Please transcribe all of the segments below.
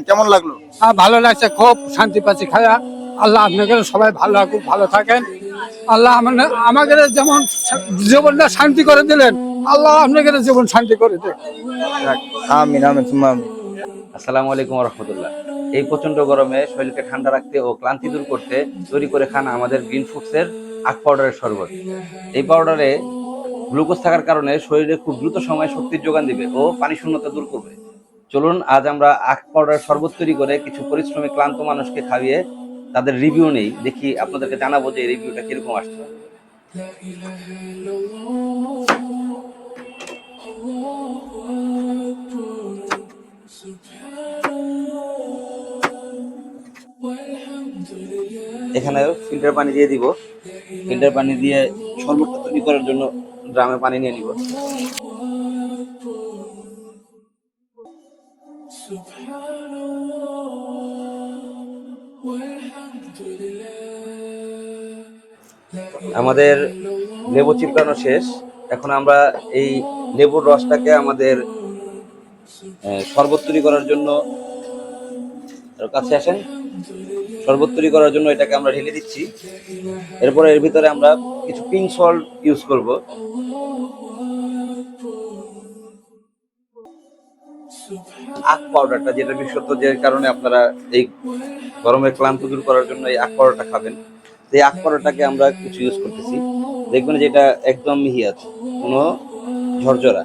কেমন লাগলো? ভালো লাগছে, খুব শান্তি পাচ্ছি খায়া। আল্লাহ আপনাকে সবাই ভালো খুব ভালো থাকেন। আল্লাহ আমাকে যেমন জীবনটা শান্তি করে দিলেন, আল্লাহ আপনাকে জীবন শান্তি করে দেন। আমিন আমিন সুম্মা আমিন। আসসালামু আলাইকুম রহমতুল্লাহ। এই প্রচন্ড গরমে শরীরকে ঠান্ডা রাখতে ও ক্লান্তি দূর করতে তৈরি করে খান আমাদের গ্রিন ফুডসের আখ পাউডারের শরবত। এই পাউডারে গ্লুকোজ থাকার কারণে শরীরে খুব দ্রুত সময়ে শক্তির যোগান দিবে ও পানি শূন্যতা দূর করবে। চলুন আজ আমরা আখ পাউডার শরবত তৈরি করে কিছু পরিশ্রমী ক্লান্ত মানুষকে খাইয়ে তাদের রিভিউ নেই, দেখি আপনাদেরকে জানাবো যে এই রিভিউটা কিরকম আসছে। এখানে ফিল্টার পানি দিয়ে দিব। ফিল্টার পানি দিয়ে শরবতটা তৈরি করার জন্য ড্রামে পানি নিয়ে নিব। আমাদের লেবু চিপকানো শেষ। এখন আমরা এই লেবুর রসটাকে আমাদের শরবত তৈরি করার জন্য কাছে আসেন। শরবত তৈরি করার জন্য এটাকে আমরা ঢেলে দিচ্ছি। এরপরে এর ভিতরে আমরা কিছু পিঙ্ক সল্ট ইউজ করব। আখ পাউডারটা, যেটা বিশেষত যে কারণে আপনারা এই গরমের ক্লান্ত দূর করার জন্য এই আখ পাউডারটা খাবেন, এই আখ পাউডারটাকে আমরা কিছু ইউজ করতেছি। দেখবেন যে এটা একদম মিহি আছে, কোনো ঝরঝরা।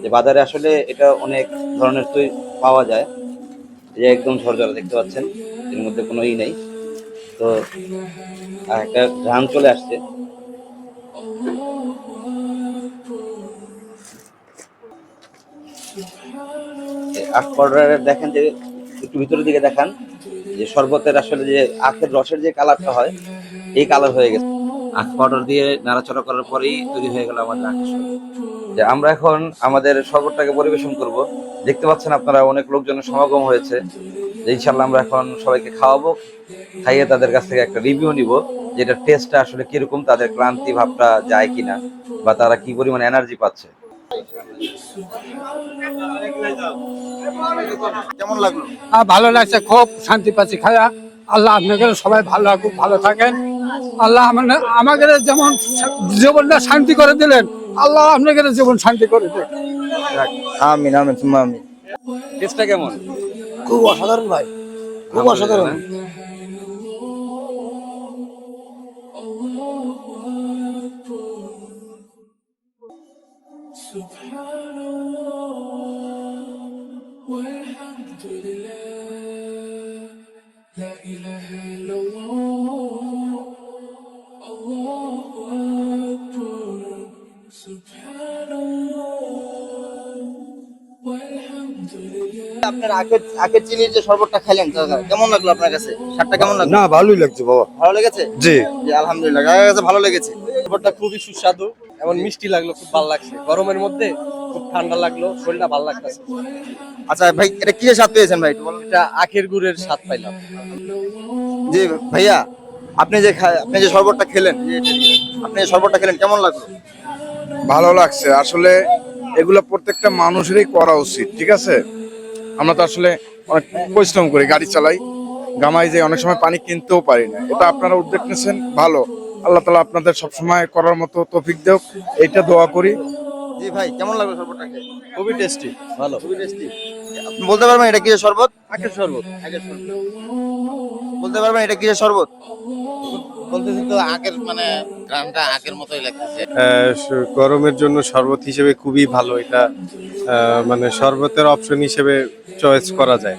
যে বাজারে আসলে এটা অনেক ধরনের পাওয়া যায়, যে একদম ঝরঝরা দেখতে পাচ্ছেন, এর মধ্যে কোনো নেই। তো একটা ঘ্রাণ চলে আসছে। আখ পাউডারের দেখেন যে একটু ভিতরের দিকে দেখান যে শরবতের আসলে যে আখের রসের যে কালারটা হয়, এই কালার হয়ে গেছে। আখ পাউডার দিয়ে নাড়াচাড়া করার পরেই তৈরি হয়ে গেল আমাদের আখের শরবত। যে আমরা এখন আমাদের শরবতটাকে পরিবেশন করব। দেখতে পাচ্ছেন আপনারা অনেক লোকজনের সমাগম হয়েছে। ইনশাল্লাহ আমরা এখন সবাইকে খাওয়াবো, খাইয়ে তাদের কাছ থেকে একটা রিভিউ নিব, যেটা টেস্টটা আসলে কিরকম, তাদের ক্লান্তি ভাবটা যায় কিনা, বা তারা কি পরিমাণ এনার্জি পাচ্ছে। কেমন লাগলো? ভালো লাগছে, খুব শান্তি পাচ্ছি খায়া। আল্লাহ আপনাকে সবাই ভালো খুব ভালো থাকেন। আল্লাহ আমাকে যেমন জীবনটা শান্তি করে দিলেন, আল্লাহ আপনাকে জীবন শান্তি করে দেন। আমিন আমিন সুম্মা আমিন। টেস্টটা কেমন? খুব অসাধারণ ভাই, খুব অসাধারণ। আপনার আখের চিনির যে শরবতটা খেলেন কাকা, কেমন লাগলো আপনার কাছে? স্বাদটা কেমন লাগলো? না, ভালোই লাগছে বাবা। ভালো লেগেছে? জি জি আলহামদুলিল্লাহ, কাকার কাছে ভালো লেগেছে। শরবতটা খুবই সুস্বাদু এবং মিষ্টি লাগলো, খুব ভালো লাগছে। গরমের মধ্যে খুব ঠান্ডা লাগলো, শরীরটা ভালো লাগতেছে। আচ্ছা ভাই, এটা কি স্বাদ পেয়েছেন ভাই একটু বলুন? এটা আখের গুড়ের স্বাদ পাইলাম। জি ভাইয়া, আপনি যে শরবতটা খেলেন, আপনি যে শরবতটা খেলেন কেমন লাগলো? ভালো লাগছে। আসলে এগুলো প্রত্যেকটা মানুষেরই করা উচিত, ঠিক আছে? আমরা তো আসলে অনেক পরিশ্রম করি, গাড়ি চালাই, গামাই যাই, অনেক সময় পানি কিনতেও পারি না। এটা আপনারা উদ্যোগ নিয়েছেন, ভালো। আল্লাহ তাআলা আপনাদের সবসময় করার মতো তৌফিক দেও, এইটা দোয়া করি। জি ভাই, কেমন লাগলো শরবতটা খেয়ে? খুবই টেস্টি, ভালো। খুবই টেস্টি। আপনি বলতে পারবেন এটা কিসের শরবত? আখের শরবত বলতে পারবেন এটা কিসের শরবত? বলতেছি তো আগের মানে গ্রামটা আগের মতোই লাগতেছে। গরমের জন্য শরবত হিসেবে খুবই ভালো এটা। মানে শরবতের অপশন হিসেবে চয়েস করা যায়।